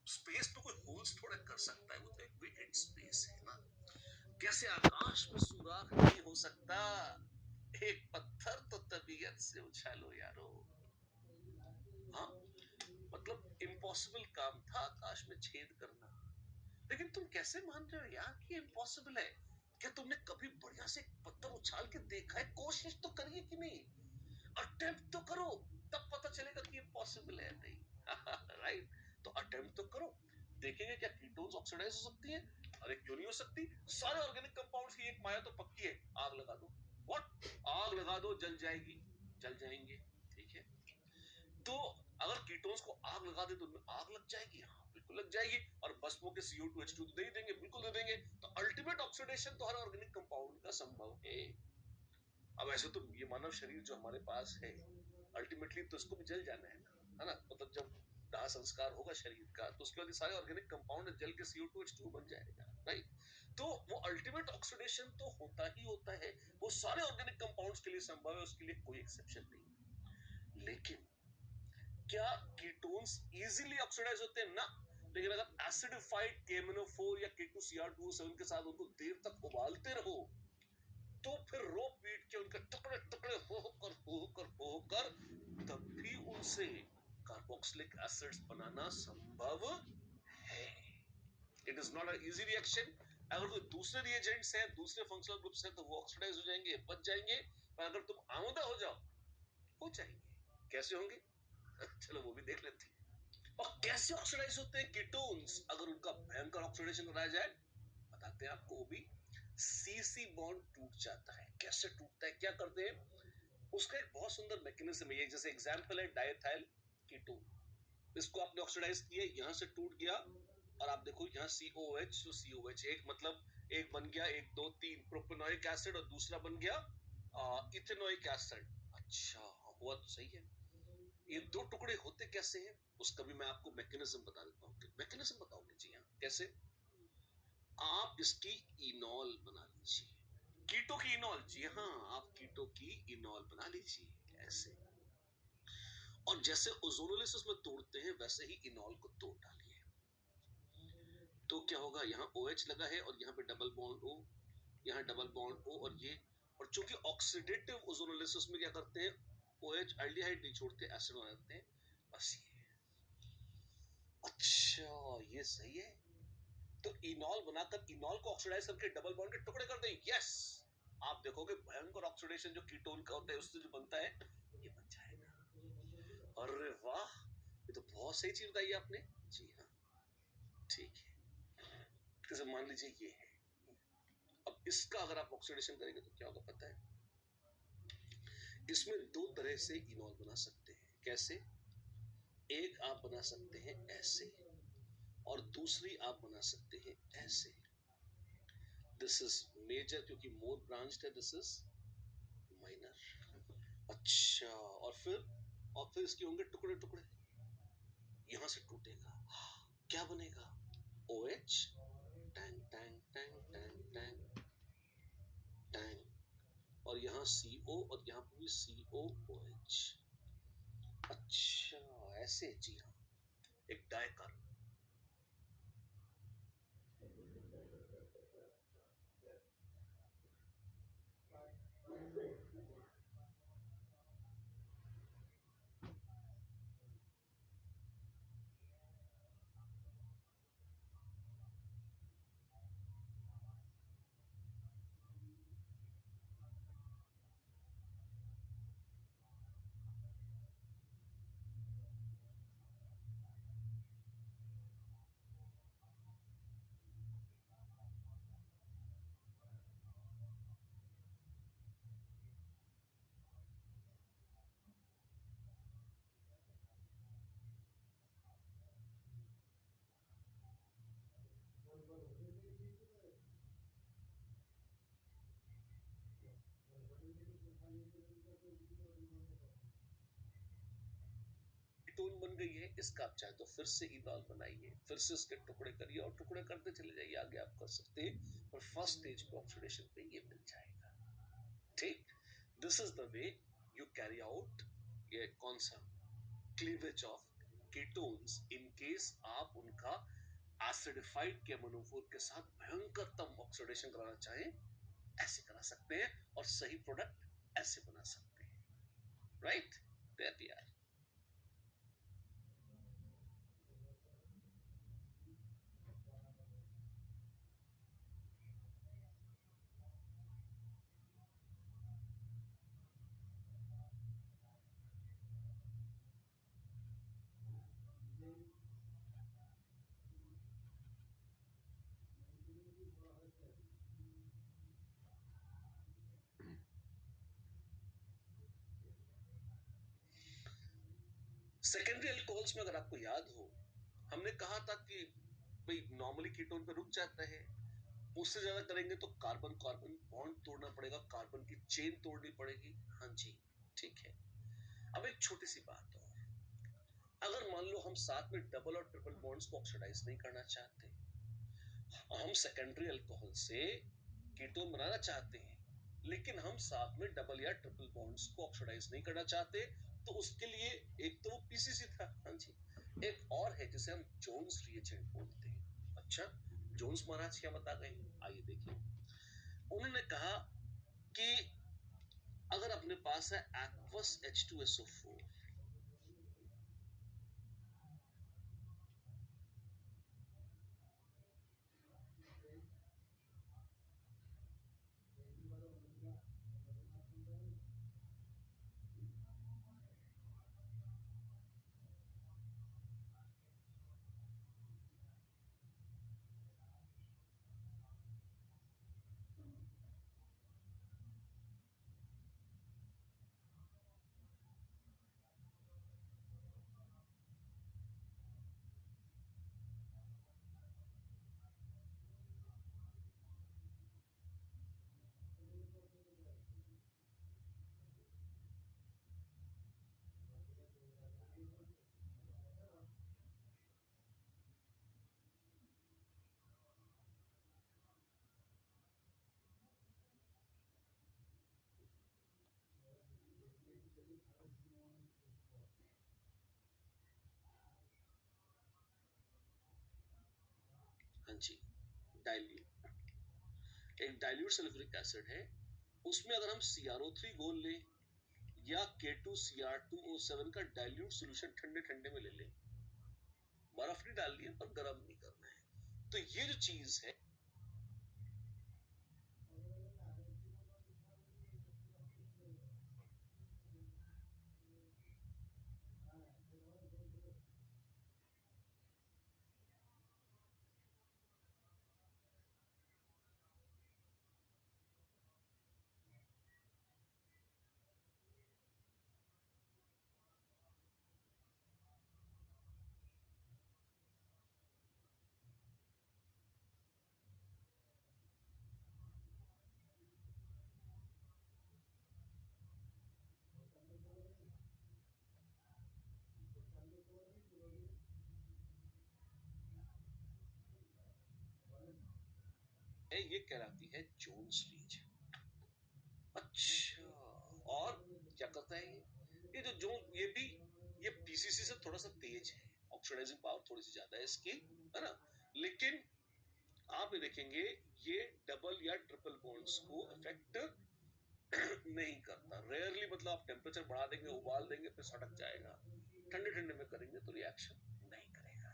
Space पे कोई holes थोड़ा कर सकता है, वो तो एक वेटेड स्पेस है ना। कैसे आकाश में सुराख नहीं हो सकता, एक पत्थर तो तबीयत से उछालो यारो। हाँ, मतलब इम्पॉसिबल काम था आकाश में छेद करना, लेकिन तुम कैसे मान रहे हो यार कि इम्पॉसिबल है? क्या तुमने कभी बढ़िया से एक पत्थर उछाल के देखा है? कोशिश तो करिए कि नहीं, अटेम्प्ट तो करो, तब पता चलेगा कि इम्पॉसिबल है नहीं। राइट? तो अटेम्प्ट तो करो, देखेंगे क्या कीटोन्स ऑक्सीडाइज हो सकती है? अरे क्यों नहीं हो सकती, सारे ऑर्गेनिक कंपाउंड्स की एक माया तो पक्की है, आग लगा दो। व्हाट? आग लगा दो, जल जाएगी, जल जाएंगे। ठीक है, तो अगर कीटोन्स को आग लगा दे तो उनमें आग लग जाएगी, हाँ बिल्कुल लग जाएगी। और भस्मों के CO2 H2 तो दे ही देंगे, बिल्कुल दे देंगे। तो अल्टीमेट ऑक्सीडेशन तो हर ऑर्गेनिक कंपाउंड का संभव है। अब ऐसे तो ये मानव शरीर जो हमारे पास है, अल्टीमेटली तो इसको भी जल जाना है ना। मतलब जब दाह संस्कार होगा शरीर का, तो उसके बाद ये सारे ऑर्गेनिक कंपाउंड जल के CO2 H2 बन जाएगा, राइट। तो वो अल्टीमेट ऑक्सीडेशन तो होता ही होता है, वो सारे ऑर्गेनिक कंपाउंड्स के लिए संभव है, उसके लिए कोई एक्सेप्शन नहीं। लेकिन क्या कीटोन्स इजीली ऑक्सीडाइज होते हैं ना? लेकिन अगर एसिडिफाइड KMnO4 या K2Cr2O7 के साथ उनको देर तक उबालते रहो, तो फिर रो पीट के उनके टुकड़े टुकड़े हो कर तब भी उनसे कार्बोक्सिलिक एसिड्स बनाना संभव है। It is not a easy reaction. अगर कोई दूसरे रिएजेंट्स हैं, दूसरे फंक्शनल ग्रुप्स हैं, तो वो ऑक्सीडाइज हो जाएंगे, बच जाएंगे। पर अगर तुम आमदा हो जाओ, हो जाएंगे। कैसे होंगे? चलो वो भी देख लेते हैं। और कैसे ऑक्सीडाइज होते हैं कीटोन्स, अगर उनका भयंकर ऑक्सीडेशन कराया जाए, बताते हैं आपको। वो भी CC बॉन्ड टूट जाता है। कैसे टूटता है, क्या करते हैं, उसका एक बहुत सुंदर मैकेनिज्म है। जैसे एग्जांपल है डायथाइल कीटोन, इसको आपने ऑक्सीडाइज किया, यहां से टूट गया, और आप देखो यहाँ COH, तो COH एक मतलब एक बन गया, एक दो तीन प्रोपेनोइक एसिड, और दूसरा बन गया इथेनोइक एसिड। अच्छा, हुआ तो सही है। ये दो टुकड़े होते कैसे हैं, उसका भी मैं आपको मैकेनिज्म बता देता हूँ। मैकेनिज्म बताओगे? जी हाँ, कैसे? आप इसकी इनॉल बना लीजिए, कीटो की इनॉल। जी हाँ, आप कीटो की इनॉल बना लीजिए ऐसे। और जैसे ओजोनोलिसिस में तोड़ते हैं, वैसे ही इनॉल को तोड़ डालिए। तो क्या होगा, यहाँ OH लगा है और यहाँ पे डबल बॉन्ड O, यहाँ डबल बॉन्ड O, और ये, और चूंकि ऑक्सीडेटिव ओजोनोलिसिस में क्या करते हैं, OH एल्डिहाइड नहीं छोड़ते, एसिड बनाते हैं, बस ये। अच्छा, ये सही है। तो इनॉल बनाकर, इनॉल को ऑक्सीडाइज करके डबल बॉन्ड के टुकड़े कर दें। यस, आप देखोगे भयंकर ऑक्सीडेशन जो कीटोन का होता है उससे जो बनता है, ये बन जाएगा। अरे वाह, ये तो बहुत सही चीज बताई आपने। जी हाँ, ठीक है। जैसे मान लीजिए ये है, अब इसका अगर आप ऑक्सीडेशन करेंगे तो क्या होगा पता है? इसमें दो तरह से इनॉल बना सकते हैं। कैसे? एक आप बना सकते हैं ऐसे, और दूसरी आप बना सकते हैं ऐसे। दिस इज मेजर क्योंकि मोर ब्रांच्ड है, दिस इज माइनर। अच्छा, और फिर इसके होंगे टुकड़े टुकड़े, यहां से टूटेगा, क्या बनेगा? OH, Tang Tang Tang Tang Tang Tang, और यहाँ CO, और यहाँ पर भी COOH। अच्छा, ऐसे? जी हाँ, एक डायकार्बन। कीटोन बन गई है, इसका आप चाहे तो फिर से इनॉल बनाइए, फिर से इसके टुकड़े करिए, और टुकड़े करते चले जाइए, आगे आप कर सकते हैं, और फर्स्ट स्टेज पे ऑक्सीडेशन पे ये मिल जाएगा। ठीक, this is the way you carry out ये कौन सा cleavage of ketones in case आप उनका एसिडिफाइड केमोनोफोर के साथ भयंकरतम ऑक्सीडेशन कराना चाहें, ऐसे करा सकते हैं और सही प्रोडक्ट ऐसे बना सकते हैं, right? There we are. Secondary alcohols में अगर आपको याद हो, हमने कहा था कि भाई नॉर्मली कीटोन पे रुक जाता है, उससे ज्यादा करेंगे तो कार्बन कार्बन बॉन्ड तोड़ना पड़ेगा, कार्बन की चेन तोड़नी पड़ेगी। हाँ जी, ठीक है। अब एक छोटी सी बात और, अगर मान लो हम साथ में डबल और ट्रिपल बॉन्ड्स को ऑक्सीडाइज नहीं करना चाहते, हम सेकेंडरी अल्कोहल से कीटोन बनाना चाहते हैं, लेकिन हम साथ में डबल या ट्रिपल बॉन्ड्स को ऑक्सीडाइज नहीं करना चाहते, तो उसके लिए एक तो वो पीसीसी था, हाँ जी, एक और है जिसे हम जोन्स रिएजेंट बोलते हैं। अच्छा, जोन्स महाराज क्या बता गए, आइए देखिए। उन्होंने कहा कि अगर अपने पास है एक्वस H2SO4, हाँ जी, डाइल्यूट, एक डाइल्यूट सल्फ्यूरिक एसिड है, उसमें अगर हम CrO3 घोल लें या K2Cr2O7 का डाइल्यूट सॉल्यूशन ठंडे ठंडे में ले लें, बर्फ नहीं डालनी है पर गर्म नहीं करना है, तो ये जो चीज है, ये कहलाती है जोन्स रीजन। अच्छा, और क्या करता है ये जो जोन, ये पीसीसी से थोड़ा सा तेज है, ऑक्सीडाइजिंग पावर थोड़ी सी ज्यादा है इसकी, है ना, लेकिन आप ये देखेंगे ये डबल या ट्रिपल बॉन्ड्स को इफेक्ट नहीं करता, रेयरली, मतलब आप टेम्परेचर बढ़ा देंगे, उबाल देंगे, फिर सटक जाएगा, ठंडे ठंडे में करेंगे तो रिएक्शन नहीं करेगा।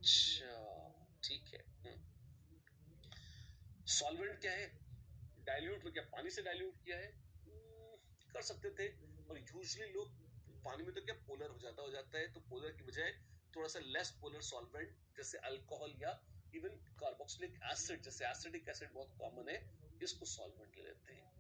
अच्छा, ठीक है। सॉल्वेंट क्या है? डाइल्यूट में क्या पानी से डाइल्यूट किया है? कर सकते थे। और यूजुअली लोग पानी में तो क्या पोलर हो जाता है, तो पोलर की बजाय थोड़ा सा लेस पोलर सॉल्वेंट जैसे अल्कोहल या इवन कार्बोक्सिलिक एसिड, जैसे एसिडिक एसिड बहुत कॉमन है, इसको सॉल्वेंट ले लेते हैं।